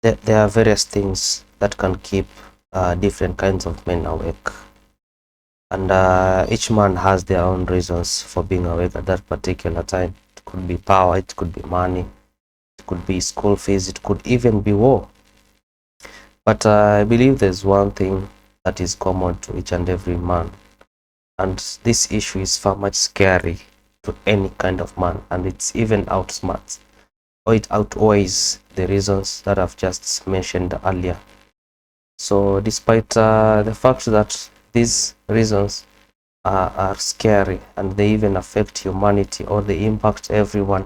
there are various things that can keep different kinds of men awake, and each man has their own reasons for being awake at that particular time. It could be power, it could be money, it could be school fees, it could even be war. But I believe there's one thing that is common to each and every man, and this issue is far much scary to any kind of man, and it's even outsmarts, or it outweighs the reasons that I've just mentioned earlier. So despite the fact that these reasons are scary and they even affect humanity, or they impact everyone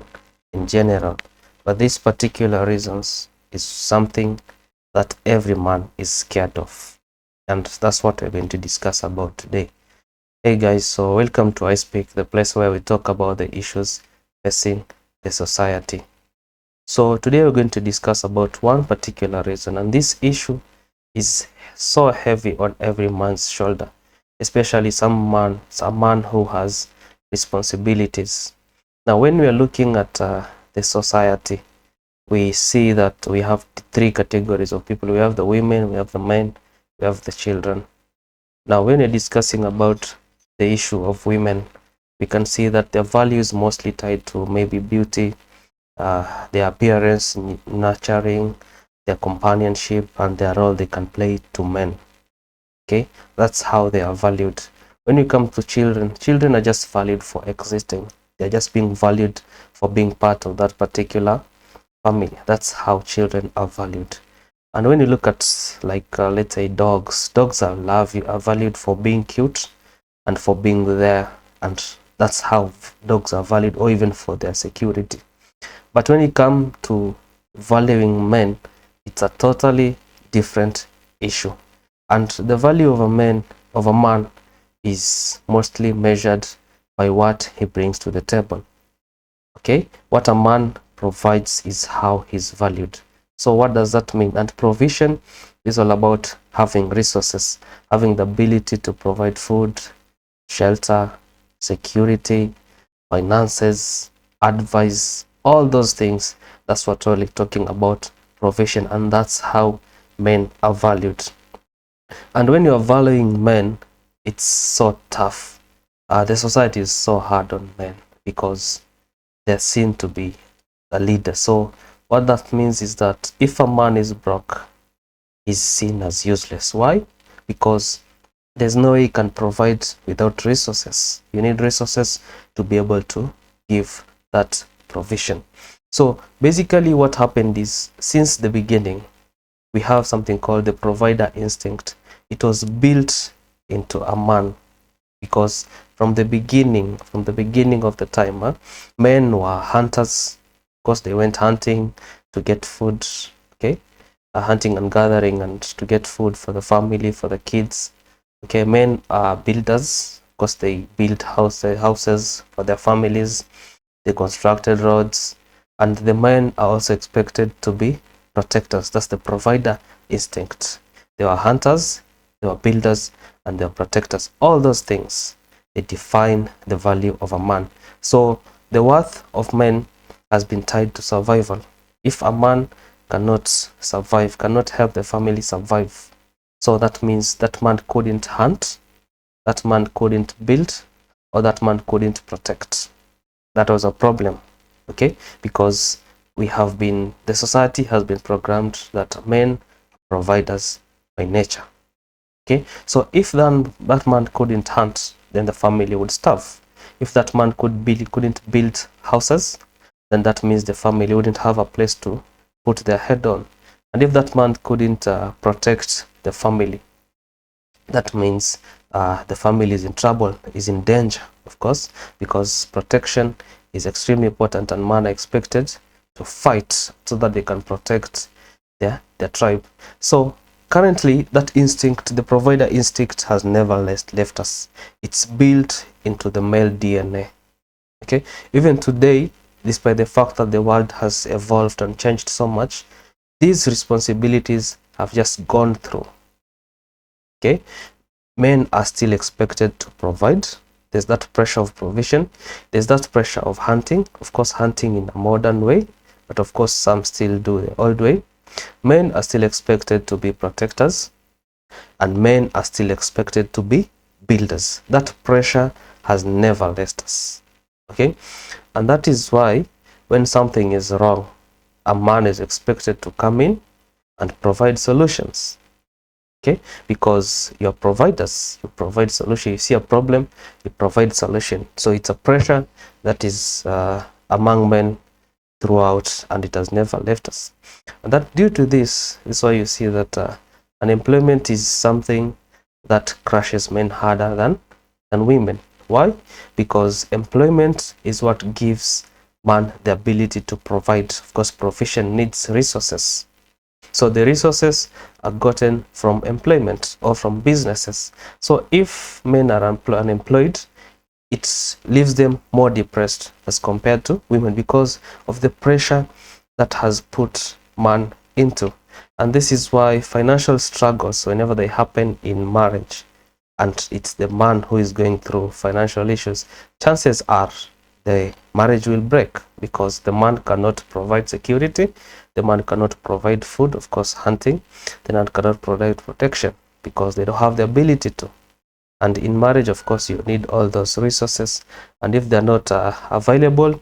in general, but these particular reasons is something that every man is scared of, and that's what we're going to discuss about today. Hey guys, so welcome to I Speak, the place where we talk about the issues facing the society. So today we're going to discuss about one particular reason, and this issue is so heavy on every man's shoulder, especially a man who has responsibilities. Now, when we are looking at the society, we see that we have three categories of people. We have the women, we have the men, we have the children. Now, when we're discussing about the issue of women, we can see that their value is mostly tied to maybe beauty, their appearance, nurturing, their companionship, and their role they can play to men. Okay, that's how they are valued. When you come to children, children are just valued for existing. They're just being valued for being part of that particular family. That's how children are valued. And when you look at, like, let's say dogs are valued for being cute and for being there, and that's how dogs are valued, or even for their security. But when you come to valuing men, it's a totally different issue, and the value of a man is mostly measured by what he brings to the table. Okay, what a man provides is how he's valued. So what does that mean? And provision is all about having resources, having the ability to provide food, shelter, security, finances, advice, all those things. That's what we're really talking about, provision, and that's how men are valued. And when you're valuing men, it's so tough. The society is so hard on men because they're seen to be the leader. So what that means is that if a man is broke, he's seen as useless. Why? Because there's no way he can provide without resources. You need resources to be able to give that provision. So basically what happened is, since the beginning, we have something called the provider instinct. It was built into a man because from the beginning of the time, men were hunters. Of course, they went hunting to get food, okay, hunting and gathering, and to get food for the family, for the kids. Okay, men are builders because they built houses for their families. They constructed roads, and the men are also expected to be protectors. That's the provider instinct. They were hunters, they were builders, and they were protectors. All those things, they define the value of a man. So the worth of men has been tied to survival. If a man cannot survive, cannot help the family survive, so that means that man couldn't hunt, that man couldn't build, or that man couldn't protect. That was a problem, okay? Because the society has been programmed that men are providers by nature, okay? So if then that man couldn't hunt, then the family would starve. If that man couldn't build houses, then that means the family wouldn't have a place to put their head on. And if that man couldn't protect the family, that means the family is in trouble, is in danger, of course, because protection is extremely important, and men are expected to fight so that they can protect their tribe. So currently, that instinct, the provider instinct, has never left us. It's built into the male DNA. Okay, even today, despite the fact that the world has evolved and changed so much, these responsibilities have just gone through. Okay, men are still expected to provide. There's that pressure of provision. There's that pressure of hunting. Of course, hunting in a modern way, but of course, some still do the old way. Men are still expected to be protectors, and men are still expected to be builders. That pressure has never left us. Okay, and that is why when something is wrong, a man is expected to come in and provide solutions. Okay, because you're providers, you provide solution. You see a problem, you provide solution. So it's a pressure that is among men throughout, and it has never left us. And that due to this is why you see that unemployment is something that crushes men harder than women. Why? Because employment is what gives man the ability to provide. Of course, profession needs resources. So the resources are gotten from employment or from businesses. So if men are unemployed, it leaves them more depressed as compared to women because of the pressure that has put man into. And this is why financial struggles, whenever they happen in marriage, and it's the man who is going through financial issues, chances are the marriage will break because the man cannot provide security, the man cannot provide food, of course hunting, the man cannot provide protection because they don't have the ability to. And in marriage, of course, you need all those resources, and if they're not available,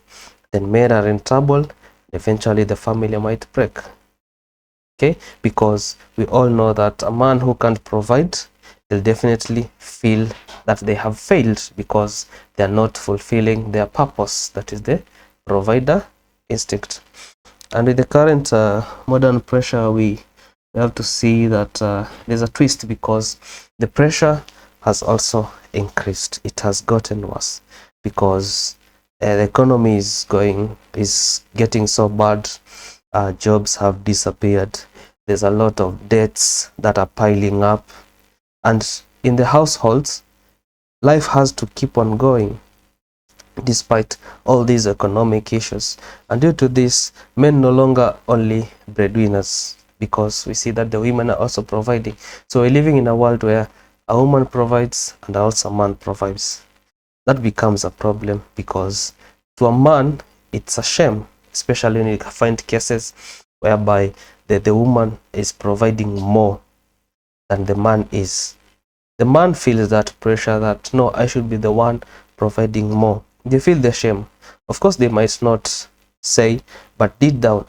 then men are in trouble. Eventually the family might break. Okay, because we all know that a man who can't provide, they'll definitely feel that they have failed because they are not fulfilling their purpose, that is the provider instinct. And with the current modern pressure, we have to see that there's a twist, because the pressure has also increased. It has gotten worse because the economy is getting so bad. Jobs have disappeared. There's a lot of debts that are piling up, and in the households, life has to keep on going despite all these economic issues. And due to this, men no longer only breadwinners, because we see that the women are also providing. So we're living in a world where a woman provides and also a man provides. That becomes a problem because to a man, it's a shame, especially when you find cases whereby the woman is providing more than the man is. The man feels that pressure that, no, I should be the one providing more. They feel the shame. Of course, they might not say, but deep down,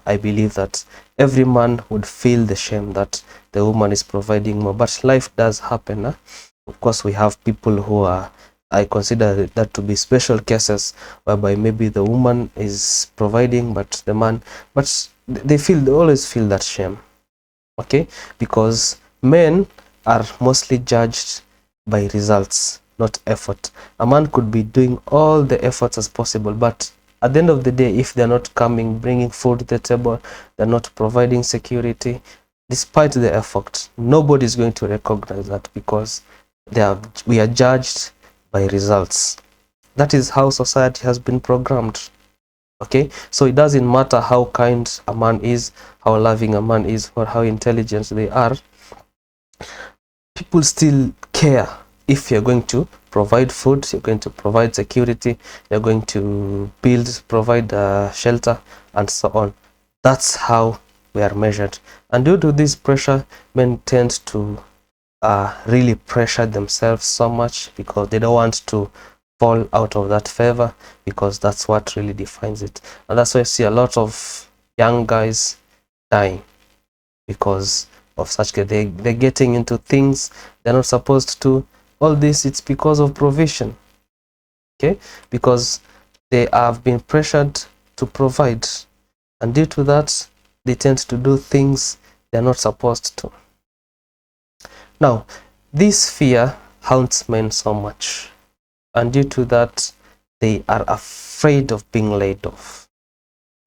I believe that every man would feel the shame that the woman is providing more. But life does happen. Of course, we have people who are, I consider that to be special cases whereby maybe the woman is providing, but the man, but they always feel that shame. Okay, because men are mostly judged by results, not effort. A man could be doing all the efforts as possible, but at the end of the day, if they're not coming, bringing food to the table, they're not providing security, despite the effort, nobody is going to recognize that because we are judged by results. That is how society has been programmed. Okay, so it doesn't matter how kind a man is, how loving a man is, or how intelligent they are. People still care if you're going to provide food, you're going to provide security, you're going to provide shelter, and so on. That's how we are measured. And due to this pressure, men tend to really pressure themselves so much because they don't want to fall out of that favor, because that's what really defines it. And that's why I see a lot of young guys dying because of such. They're getting into things they're not supposed to. All this, it's because of provision. Okay, because they have been pressured to provide, and due to that, they tend to do things they're not supposed to. Now, this fear haunts men so much, and due to that, they are afraid of being laid off.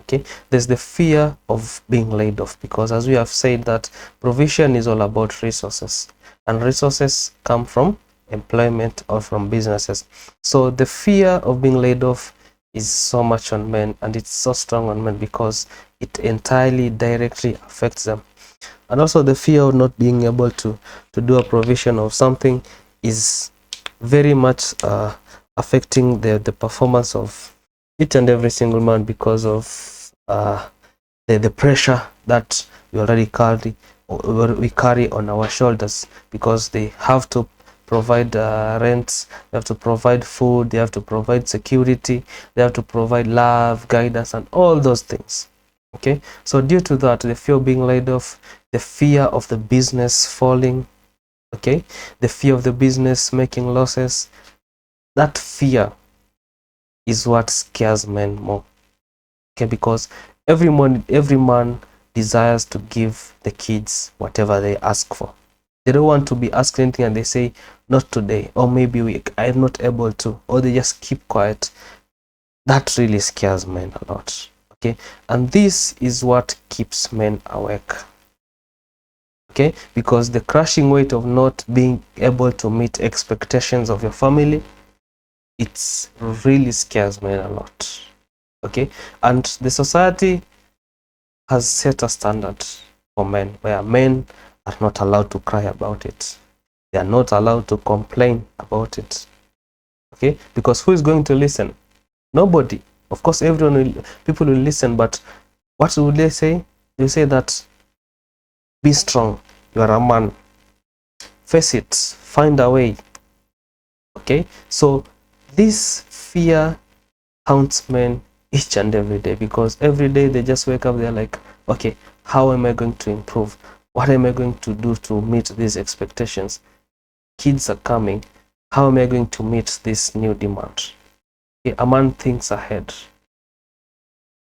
Okay, there's the fear of being laid off, because as we have said that provision is all about resources, and resources come from employment or from businesses. So the fear of being laid off is so much on men, and it's so strong on men because it entirely directly affects them. And also the fear of not being able to do a provision of something is very much affecting the performance of each and every single man, because of the pressure that we already carry, or we carry on our shoulders, because they have to provide rents, they have to provide food, they have to provide security, they have to provide love, guidance, and all those things. Okay, so due to that, the fear of being laid off, the fear of the business falling, okay, the fear of the business making losses, that fear is what scares men more. Okay, because every man desires to give the kids whatever they ask for. They don't want to be asked anything and they say not today, or maybe I'm not able to, or they just keep quiet. That really scares men a lot. Okay, and this is what keeps men awake. Okay, because the crushing weight of not being able to meet expectations of your family, it really scares men a lot. Okay, and the society has set a standard for men where men are not allowed to cry about it. They are not allowed to complain about it. Okay, because who is going to listen? Nobody. Of course, people will listen, but what would they say? They say that be strong, you are a man, face it, find a way. Okay, so this fear haunts men each and every day, because every day they just wake up, they're like, okay, how am I going to improve? What am I going to do to meet these expectations? Kids are coming, how am I going to meet this new demand? Okay, a man thinks ahead.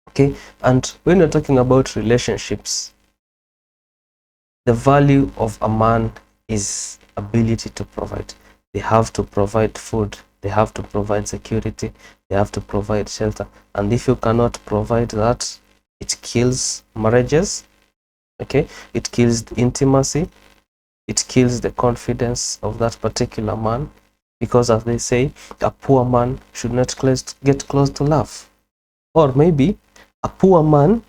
Okay, and when you're talking about relationships, the value of a man is ability to provide. They have to provide food, they have to provide security, they have to provide shelter. And if you cannot provide that, it kills marriages. Okay, it kills the intimacy, it kills the confidence of that particular man, because as they say, a poor man should not get close to love. Or maybe a poor man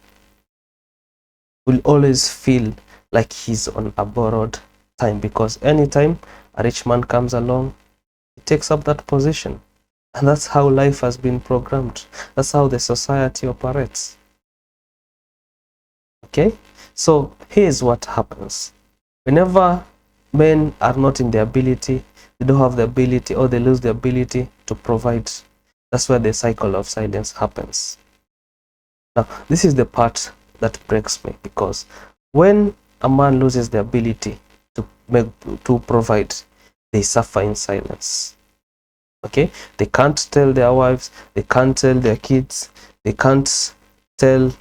will always feel like he's on a borrowed time, because anytime a rich man comes along, he takes up that position. And that's how life has been programmed. That's how the society operates. Okay, so here's what happens. Whenever men are not in the ability, they don't have the ability, or they lose the ability to provide, that's where the cycle of silence happens. Now, this is the part that breaks me, because when a man loses the ability to provide, they suffer in silence. Okay, they can't tell their wives, they can't tell their kids, they can't tell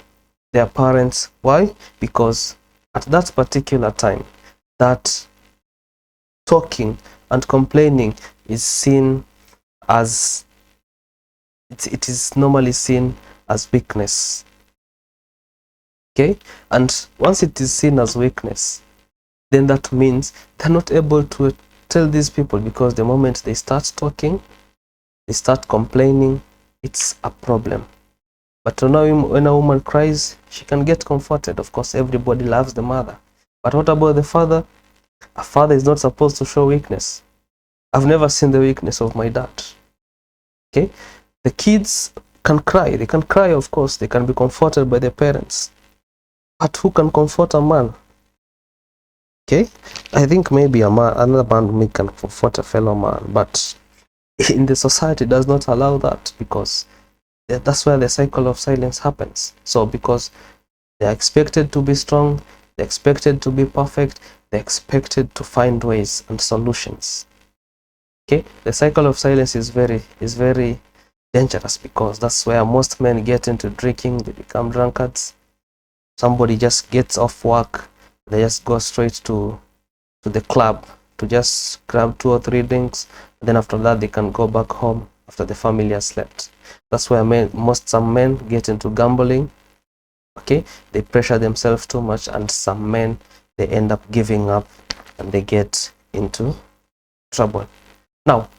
their parents. Why? Because at that particular time, that talking and complaining is seen as, it is normally seen as weakness. Okay, and once it is seen as weakness, then that means they're not able to tell these people, because the moment they start talking, they start complaining, it's a problem. But now when a woman cries, she can get comforted. Of course, everybody loves the mother. But what about the father? A father is not supposed to show weakness. I've never seen the weakness of my dad. Okay, the kids can cry. They can cry, of course. They can be comforted by their parents. But who can comfort a man? Okay, I think maybe another man can comfort a fellow man, but in the society does not allow that, because that's where the cycle of silence happens. So because they're expected to be strong, they're expected to be perfect, they're expected to find ways and solutions. Okay, the cycle of silence is very dangerous, because that's where most men get into drinking. They become drunkards. Somebody just gets off work, they just go straight to the club to just grab 2 or 3 drinks. Then after that, they can go back home after the family has slept. That's where some men get into gambling. Okay, they pressure themselves too much, and some men, they end up giving up and they get into trouble. Now,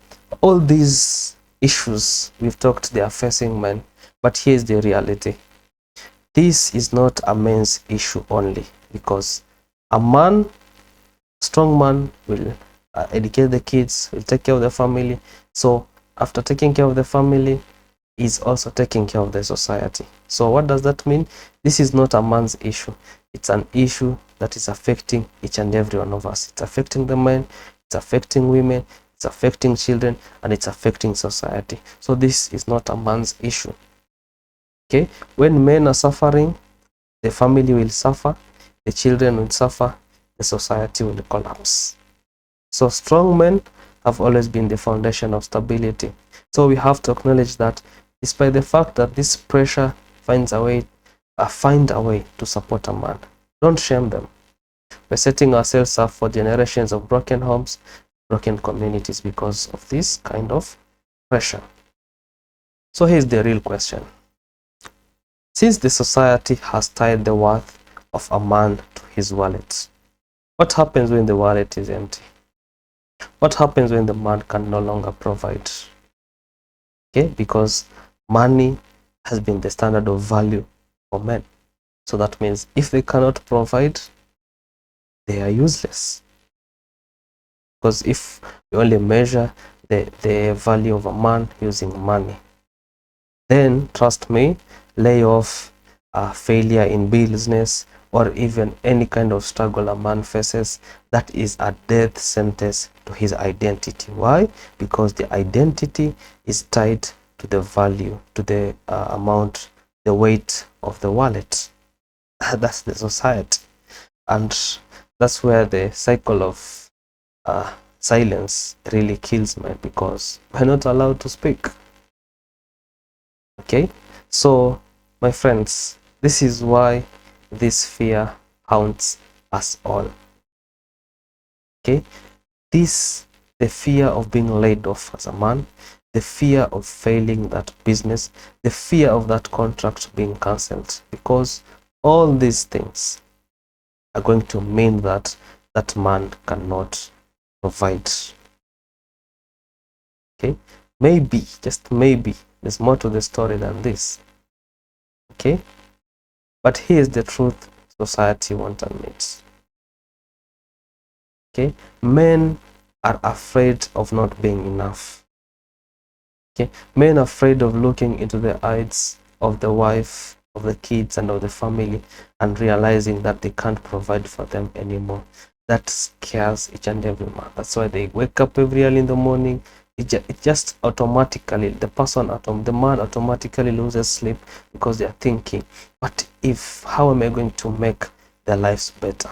all these issues we've talked, they are facing men, but here's the reality. This is not a men's issue only, because a strong man will educate the kids, will take care of the family. So after taking care of the family, is also taking care of the society. So what does that mean? This is not a man's issue. It's an issue that is affecting each and every one of us. It's affecting the men, it's affecting women, it's affecting children, and it's affecting society. So this is not a man's issue. Okay, when men are suffering, the family will suffer, the children will suffer, the society will collapse. So strong men have always been the foundation of stability. So we have to acknowledge that despite the fact that this pressure find a way to support a man. Don't shame them. We're setting ourselves up for generations of broken homes, broken communities because of this kind of pressure. So here's the real question. Since the society has tied the worth of a man to his wallet, what happens when the wallet is empty? What happens when the man can no longer provide? Okay, because money has been the standard of value for men. So that means if they cannot provide, they are useless. Because if we only measure the value of a man using money, then trust me, layoff, failure in business, or even any kind of struggle a man faces, that is a death sentence to his identity. Why? Because the identity is tied to the value, to the amount, the weight of the wallet. That's the society. And that's where the cycle of silence really kills me, because we're not allowed to speak. Okay, so my friends, this is why this fear haunts us all. Okay, the fear of being laid off as a man, the fear of failing that business, the fear of that contract being cancelled, because all these things are going to mean that that man cannot provide. Okay, maybe, just maybe, there's more to the story than this. Okay, but here's the truth society won't admit. Okay, men are afraid of not being enough. Okay, men are afraid of looking into the eyes of the wife, of the kids, and of the family, and realizing that they can't provide for them anymore. That scares each and every man. That's why they wake up every early in the morning. It just automatically, the man automatically loses sleep, because they are thinking, what if, how am I going to make their lives better?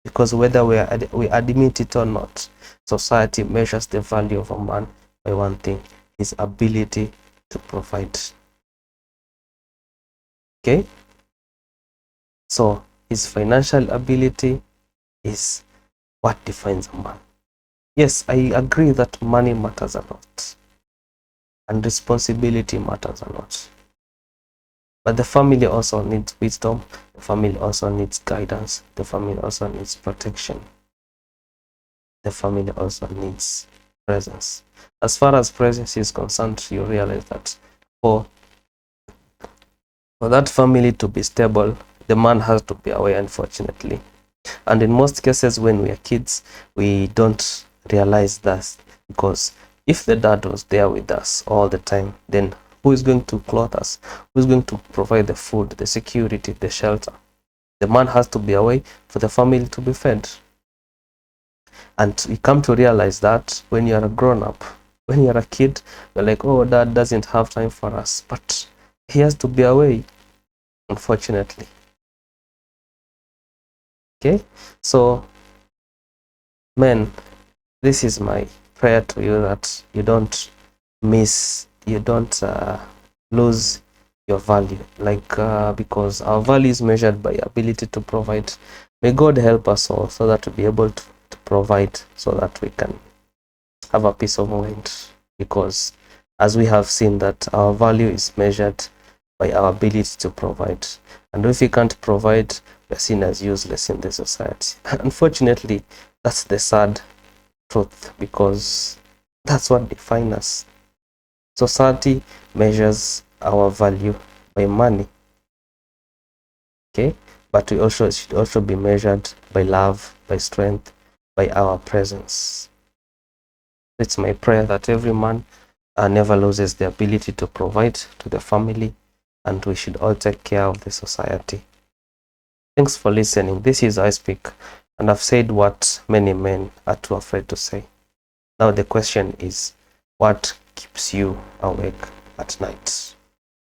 Because whether we admit it or not, society measures the value of a man by one thing: his ability to provide. Okay, so his financial ability is what defines a man. Yes, I agree that money matters a lot and responsibility matters a lot, but the family also needs wisdom, the family also needs guidance, the family also needs protection, the family also needs presence. As far as presence is concerned, you realize that for that family to be stable, the man has to be away, unfortunately. And in most cases, when we are kids, we don't realize that, because if the dad was there with us all the time, then who is going to clothe us? Who is going to provide the food, the security, the shelter? The man has to be away for the family to be fed. And we come to realize that when you're a grown-up, when you're a kid, you're like, oh, dad doesn't have time for us, but he has to be away, unfortunately. Okay, so men, this is my prayer to you, that you don't lose your value, because our value is measured by ability to provide. May God help us all, so that we'll be able to provide, so that we can have a peace of mind, because as we have seen that our value is measured by our ability to provide, and if we can't provide, we're seen as useless in the society. Unfortunately, that's the sad truth, because that's what defines us. Society measures our value by money, okay, but we also should also be measured by love, by strength, by our presence. It's my prayer that every man never loses the ability to provide to the family, and we should all take care of the society. Thanks for listening. This is I Speak, and I've said what many men are too afraid to say. Now the question is, what keeps you awake at night?